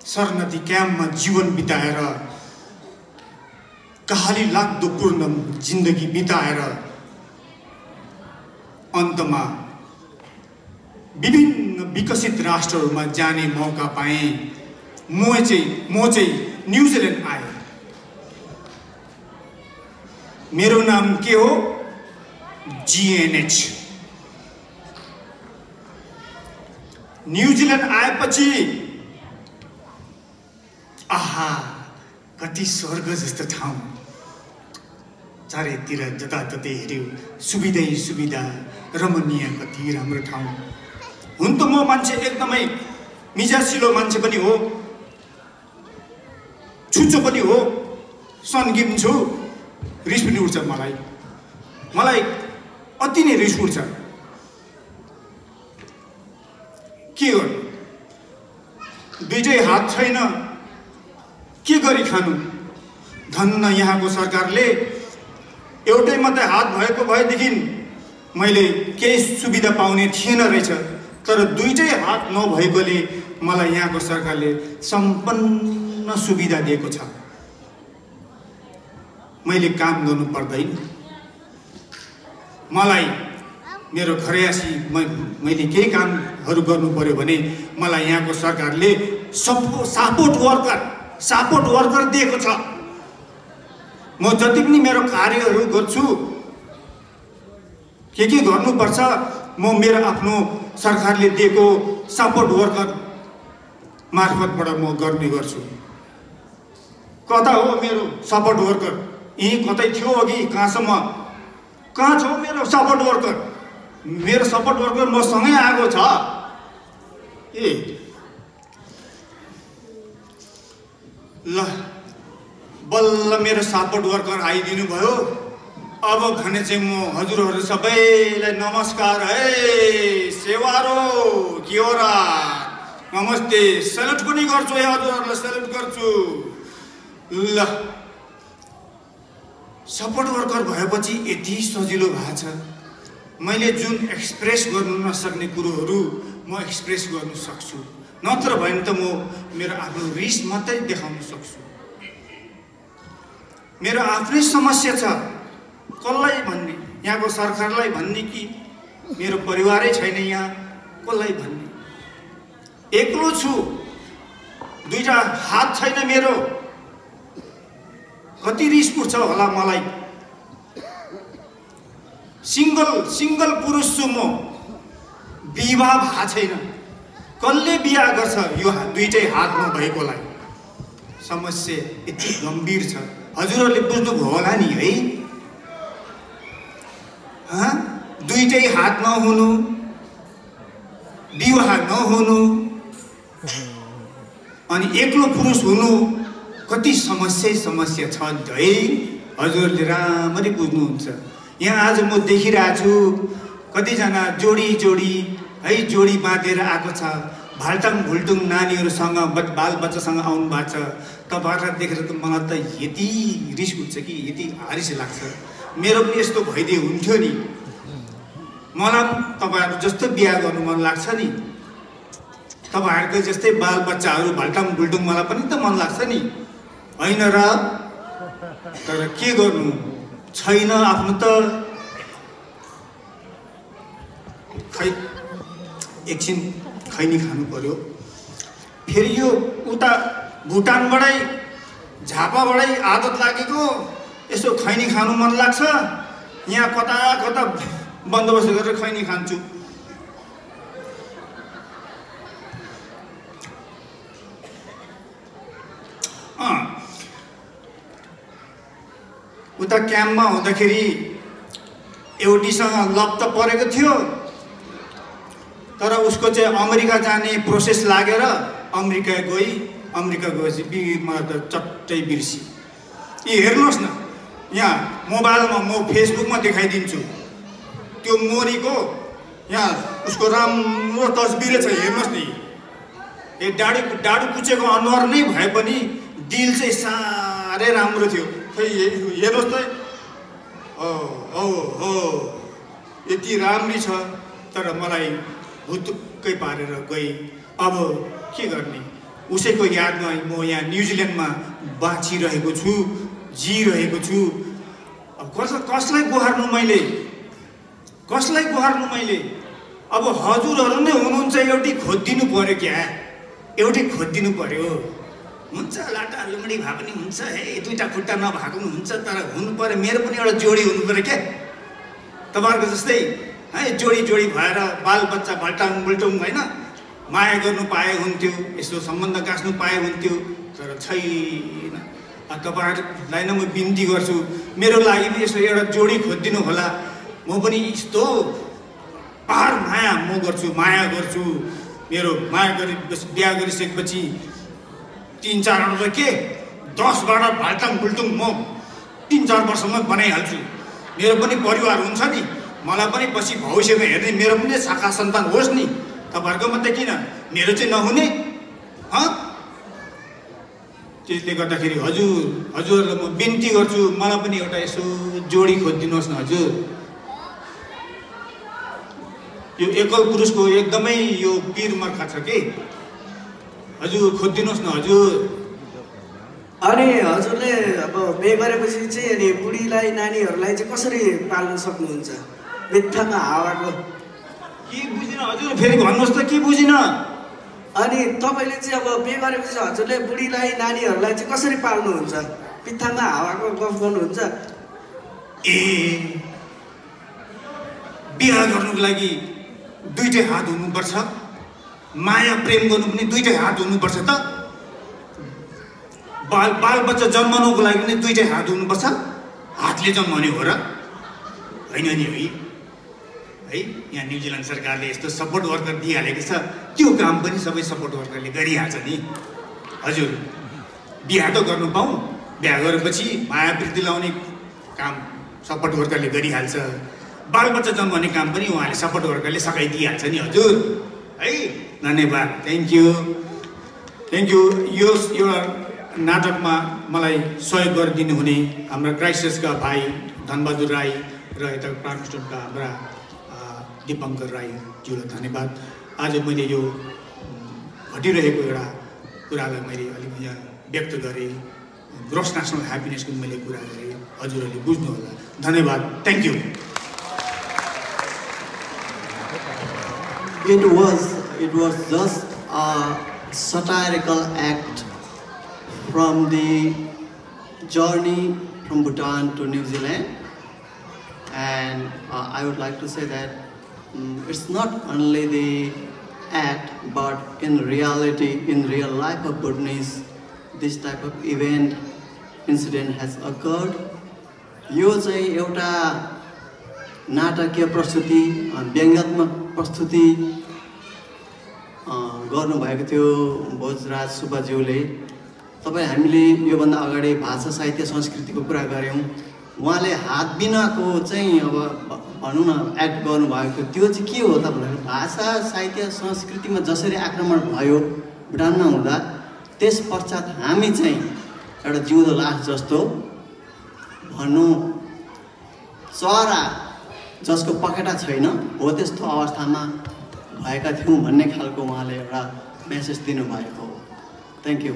शरणती क्याम्पमा जीवन बिताएर कहाली लाग्दो पूर्ण जिन्दगी बिताएर अन्तमा विभिन्न विकसित राष्ट्रहरूमा जाने मौका पाएँ। म चाहिँ न्युजिल्यान्ड आएँ। मेरो नाम के हो? GNH। न्युजिल्यान्ड आएपछि आहा कति स्वर्ग जस्तो ठाउँ। चारैतिर जताततै हेऱ्यो सुविधै सुविधा, रमणीय, कति राम्रो ठाउँ। हुन त म मान्छे एकदमै मिजासिलो मान्छे पनि हो, छुच्चो पनि हो, सन्गिम छु, रिस पनि उठ्छ मलाई अति नै रिस उठ्छ। के गर्नु? दुईटै हात छैन, के गरी खानु? धन्न यहाँको सरकारले एउटै मात्रै हात भएको भएदेखि मैले केही सुविधा पाउने थिएन रहेछ। तर दुईटै हात नभएकोले मलाई यहाँको सरकारले सम्पन्न सुविधा दिएको छ। मैले काम गर्नु पर्दैन। मलाई मेरो घरयासी मैले केही कामहरू गर्नु पर्यो भने मलाई यहाँको सरकारले सपोर्ट वर्कर दिएको छ। म जति पनि मेरो कार्यहरू गर्छु, के गर्नुपर्छ, म मेरो आफ्नो सरकारले दिएको सपोर्ट वर्कर मार्फतबाट म गर्ने गर्छु। कता हो मेरो सपोर्ट वर्कर? यहीँ कतै थियो अघि, कहाँसम्म? कहाँ छ मेरो सपोर्ट वर्कर? मेरो सपोर्ट वर्कर मसँगै आएको छ। ए ल, बल्ल मेरो सपोर्ट वर्कर आइदिनु भयो। अब भने चाहिँ म हजुरहरू सबैलाई नमस्कार है, सेवारो किओरा, नमस्ते, सेल्युट पनि गर्छु है, हजुरहरूलाई सेल्युट गर्छु। ल, सपोर्ट वर्कर भएपछि यति सजिलो भएको छ। मैले जुन एक्सप्रेस गर्नु नसक्ने कुरोहरू म एक्सप्रेस गर्नु सक्छु। नत्र भने त म मेरो आफ्नो रिस मात्रै देखाउन सक्छु। मेरो आफ्नै समस्या छ, कसलाई भन्ने? यहाँको सरकारलाई भन्ने कि मेरो परिवारै छैन यहाँ, कसलाई भन्ने? एक्लो छु, दुईटा हात छैन मेरो, कति रिस उठ्छ होला मलाई। सिंगल पुरुष छु म, विवाह भएको छैन। कसले बिहा गर्छ यो दुईटै हात नभएकोलाई? समस्या यति गम्भीर छ, हजुरहरूले बुझ्नुभयो होला नि है। दुईटै हात नहुनु, विवाह नहुनु, अनि एक्लो पुरुष हुनु, कति समस्या छ है। हजुरहरूले राम्ररी बुझ्नुहुन्छ। यहाँ आज म देखिरहेको छु कतिजना जोडी है, जोडी बाँधेर आएको छ, भाल्टाङ भुल्टुङ नानीहरूसँग बाल बच्चासँग आउनु भएको छ। तपाईँहरूलाई देखेर त मलाई त यति रिस उठ्छ कि यति हारिस लाग्छ। मेरो पनि यस्तो भइदिए हुन्थ्यो नि, मलाई तपाईँहरू जस्तो बिहा गर्नु मन लाग्छ नि, तपाईँहरूको जस्तै बाल बच्चाहरू भाल्टाङ भुल्टुङ मलाई पनि त मन लाग्छ नि, होइन र? तर के गर्नु, छैन आफ्नो त। खै एकछिन खैनी खानु पर्यो। फेरि यो उता भुटानबाटै झापाबाटै आदत लागेको, यसो खैनी खानु मन लाग्छ। यहाँ कता बन्दोबस्त गरेर खैनी खान्छु। उता क्याम्पमा हुँदाखेरि एउटीसँग लप त परेको थियो, तर उसको चाहिँ अमेरिका जाने प्रोसेस लागेर अमेरिका गएपछि बिमा त चट्टै बिर्सी। यी हेर्नुहोस् न, यहाँ मोबाइलमा म फेसबुकमा देखाइदिन्छु त्यो मोरीको, यहाँ उसको राम्रो तस्बिरै छ, हेर्नुहोस् नि। ए डाडु कुचेको अनुहार नै भए पनि दिल चाहिँ साह्रै राम्रो थियो। खै हेर्नुहोस् त, हो यति राम्री छ, तर मलाई भुतुक्कै पारेर गई। अब के गर्ने? उसैको यादमा म यहाँ न्युजिल्यान्डमा बाँचिरहेको छु, जिरहेको छु। अब कसलाई गुहार्नु मैले, कसलाई गुहार्नु मैले? अब हजुरहरू नै हुनुहुन्छ, एउटै खोजिदिनु पर्यो क्या, एउटै खोजिदिनु पर्यो। हुन्छ लाटा लुमडी भए पनि हुन्छ, हे दुईटा खुट्टा नभएको पनि हुन्छ, तर हुनु पर्यो, मेरो पनि एउटा जोडी हुनु पर्यो क्या। तपाईँहरूको जस्तै है जोडी जोडी भएर बालबच्चा भल्टाङ बुल्टुङ होइन, माया गर्नु पाए हुन्थ्यो, यसो सम्बन्ध गाँच्नु पाए हुन्थ्यो, तर छैन। तपाईँहरूलाई नै म बिन्ती गर्छु, मेरो लागि पनि यसो एउटा जोडी खोजिदिनु होला। म पनि यस्तो पार माया म गर्छु, माया गर्छु। मेरो माया गरी बिहा गरिसकेपछि 3-4 त के 10-12 भाल्टाङ बुल्टुङ म 3-4 वर्षमा बनाइहाल्छु। मेरो पनि परिवार हुन्छ नि, मलाई पनि पछि भविष्यमा हेर्ने मेरो पनि शाखा सन्तान होस् नि। तपाईँहरूको मात्रै किन, मेरो चाहिँ नहुने? त्यसले गर्दाखेरि हजुरहरूलाई म बिन्ती गर्छु, मलाई पनि एउटा यसो जोडी खोजिदिनुहोस् न हजुर। यो एकल पुरुषको एकदमै यो पीर मर्खा छ कि, हजुर खोजिदिनुहोस् न हजुर। अनि हजुरले अब बिहे गरेपछि चाहिँ अनि बुढीलाई नानीहरूलाई चाहिँ कसरी पाल्न सक्नुहुन्छ? बित्थामा हावाको के बुझिन हजुर, फेरि भन्नुहोस् त, के बुझिन? अनि तपाईँले चाहिँ अब बिहे गरेपछि हजुरले बुढीलाई नानीहरूलाई चाहिँ कसरी पाल्नुहुन्छ? बित्थामा हावाको गफ गर्नुहुन्छ? ए बिहा गर्नुको लागि दुईटै हात हुनुपर्छ, माया प्रेम गर्नु पनि दुईटै हात हुनुपर्छ त। बालबच्चा जन्माउनुको लागि पनि दुईटै हात हुनुपर्छ। हातले जन्माउने हो र होइन नि है? यहाँ न्युजिल्यान्ड सरकारले यस्तो सपोर्ट वर्कर दिइहालेको छ, त्यो काम पनि सबै सपोर्ट वर्करले गरिहाल्छ नि हजुर। बिहा त गर्नु पाऊँ, बिहा गरेपछि माया प्रीति लाउने काम सपोर्ट वर्करले गरिहाल्छ, बालबच्चा जन्माउने काम पनि उहाँले सपोर्ट वर्करले सघाइदिइहाल्छ नि हजुर है। धन्यवाद, थ्याङ्क यू। यो नाटकमा मलाई सहयोग गरिदिनु हुने हाम्रा क्राइस्टचर्चका भाइ धनबहादुर राई र यता प्राणस्टोनका हाम्रा दीपङ्कर राईज्यूलाई धन्यवाद। आज मैले यो घटिरहेको एउटा कुरालाई मैले अलिक यहाँ व्यक्त गरेँ, ग्रोस नेसनल ह्याप्पिनेसको मैले कुरा गरेँ, हजुरहरूले बुझ्नु होला। धन्यवाद, thank you. It was just a satirical act from the journey from Bhutan to New Zealand, and I would like to say that it's not only the act, but in reality, in real life of Bhutanese, this type of incident has occurred. यो चाहिँ एउटा नाटकीय प्रस्तुति, व्यङ्ग्यात्मक प्रस्तुति गर्नुभएको थियो भोजराज सुब्बाज्यूले। हामीले योभन्दा अगाडि भाषा साहित्य संस्कृतिको कुरा गऱ्यौँ, उहाँले हात बिनाको चाहिँ अब भनौँ न एक्ट गर्नुभएको थियो। त्यो चाहिँ के हो त भन्दाखेरि भाषा साहित्य संस्कृतिमा जसरी आक्रमण भयो भुटानमा हुँदा, त्यस पश्चात हामी चाहिँ एउटा जिउँदो लास जस्तो भनौँ, चरा जसको पखेटा छैन हो त्यस्तो अवस्थामा भएका थियौँ भन्ने खालको उहाँले एउटा मेसेज दिनुभएको हो। Thank you.